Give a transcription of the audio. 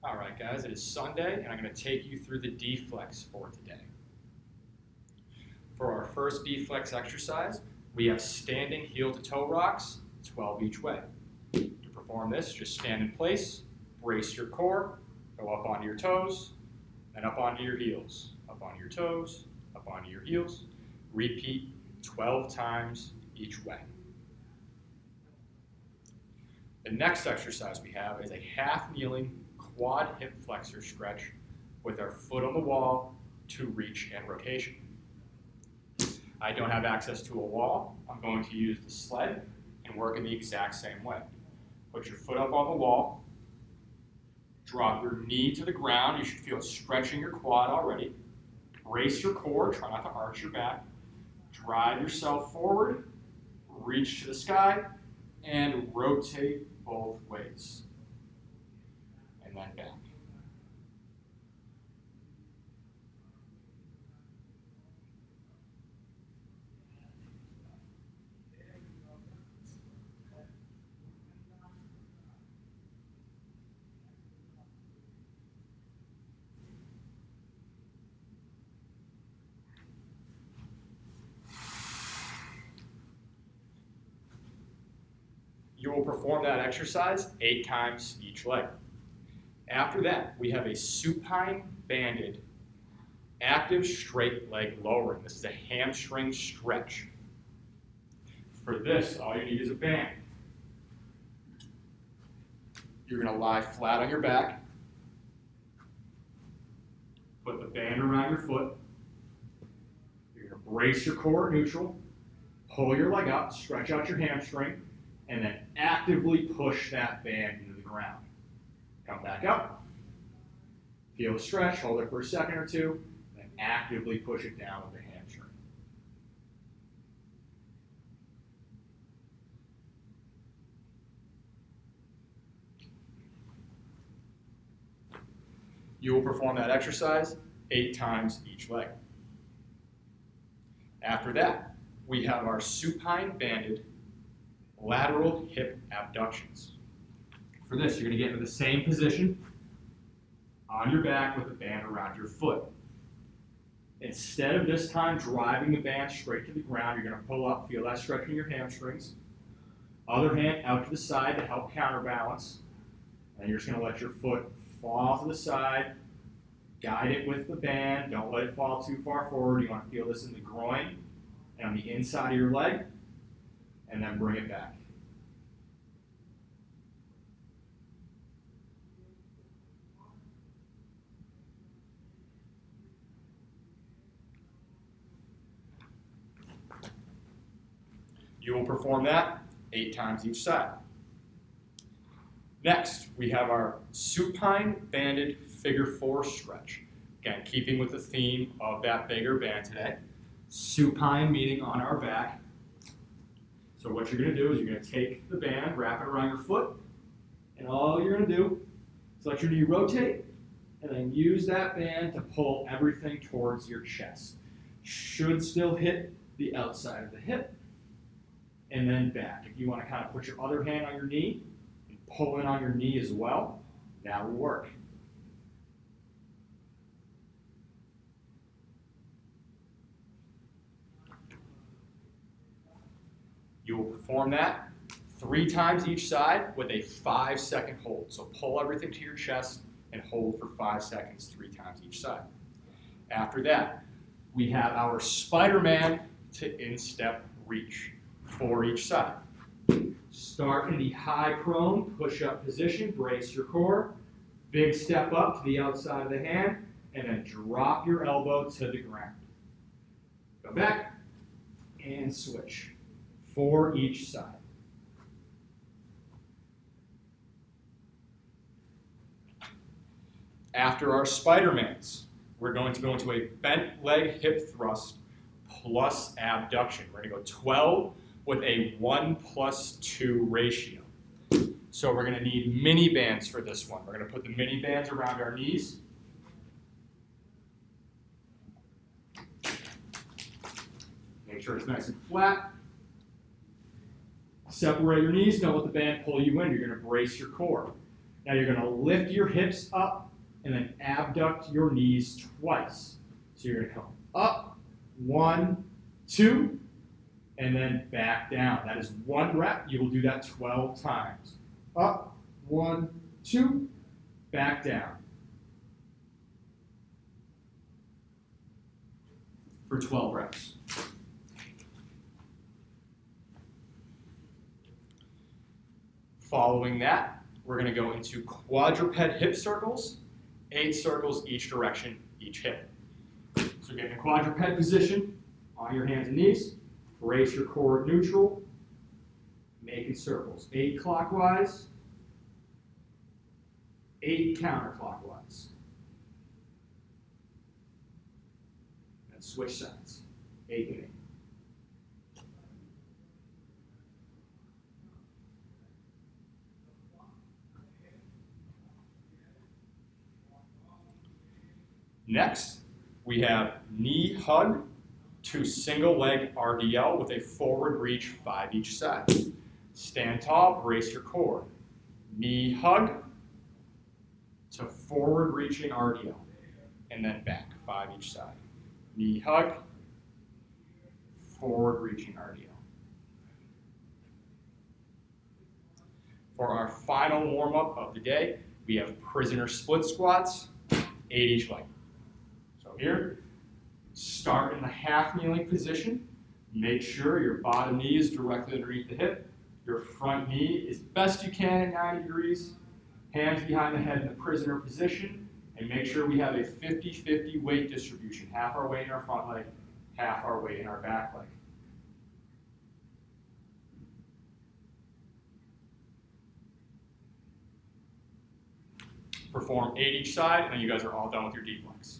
All right, guys, it is Sunday, and I'm going to take you through the D-flex for today. For our first D-flex exercise, we have standing heel-to-toe rocks, 12 each way. To perform this, just stand in place, brace your core, go up onto your toes, then up onto your heels, up onto your toes, up onto your heels. Repeat 12 times each way. The next exercise we have is a half-kneeling quad hip flexor stretch with our foot on the wall to reach and rotation. I don't have access to a wall. I'm going to use the sled and work in the exact same way. Put your foot up on the wall, drop your knee to the ground. You should feel it stretching your quad already. Brace your core, try not to arch your back. Drive yourself forward, reach to the sky, and rotate both ways. And then back. You will perform that exercise 8 times each leg. After that, we have a supine banded active straight leg lowering. This is a hamstring stretch. For this, all you need is a band. You're going to lie flat on your back. Put the band around your foot. You're going to brace your core at neutral. Pull your leg up, stretch out your hamstring, and then actively push that band into the ground. Come back up. Feel the stretch, hold it for a second or two, and then actively push it down with the hamstring. You will perform that exercise 8 times each leg. After that, we have our supine banded lateral hip abductions. For this, you're going to get into the same position on your back with the band around your foot. Instead of this time driving the band straight to the ground, you're going to pull up, feel that stretch in your hamstrings. Other hand out to the side to help counterbalance. And you're just going to let your foot fall to the side. Guide it with the band. Don't let it fall too far forward. You want to feel this in the groin and on the inside of your leg. And then bring it back. You will perform that 8 times each side. Next, we have our supine banded figure 4 stretch. Again, keeping with the theme of that bigger band today. Supine meaning on our back. So what you're going to do is you're going to take the band, wrap it around your foot, and all you're going to do is let your knee rotate, and then use that band to pull everything towards your chest. Should still hit the outside of the hip, and then back. If you want to kind of put your other hand on your knee and pull in on your knee as well, that will work. You will perform that 3 times each side with a 5-second hold. So pull everything to your chest and hold for 5 seconds 3 times each side. After that, we have our Spider-Man to instep reach for each side. Start in the high prone, push-up position, brace your core. Big step up to the outside of the hand, and then drop your elbow to the ground. Go back and switch for each side. After our Spider-Mans, we're going to go into a bent leg hip thrust plus abduction. We're going to go 12 with a 1+2 ratio. So we're going to need mini bands for this one. We're going to put the mini bands around our knees. Make sure it's nice and flat. Separate your knees, don't let the band pull you in. You're going to brace your core. Now you're gonna lift your hips up and then abduct your knees twice. So you're gonna come up, 1, 2, and then back down. That is 1 rep. You will do that 12 times. Up, 1, 2, back down. For 12 reps. Following that, we're going to go into quadruped hip circles, 8 circles each direction, each hip. So get in a quadruped position on your hands and knees, brace your core neutral, making circles. 8 clockwise, 8 counterclockwise. And switch sides, 8 and 8. Next, we have knee hug to single leg RDL with a forward reach 5 each side. Stand tall, brace your core. Knee hug to forward reaching RDL, and then back 5 each side. Knee hug, forward reaching RDL. For our final warm up of the day, we have prisoner split squats, 8 each leg. So here, start in the half kneeling position. Make sure your bottom knee is directly underneath the hip. Your front knee is best you can at 90 degrees. Hands behind the head in the prisoner position. And make sure we have a 50-50 weight distribution. Half our weight in our front leg, half our weight in our back leg. Perform 8 each side, and then you guys are all done with your deflex.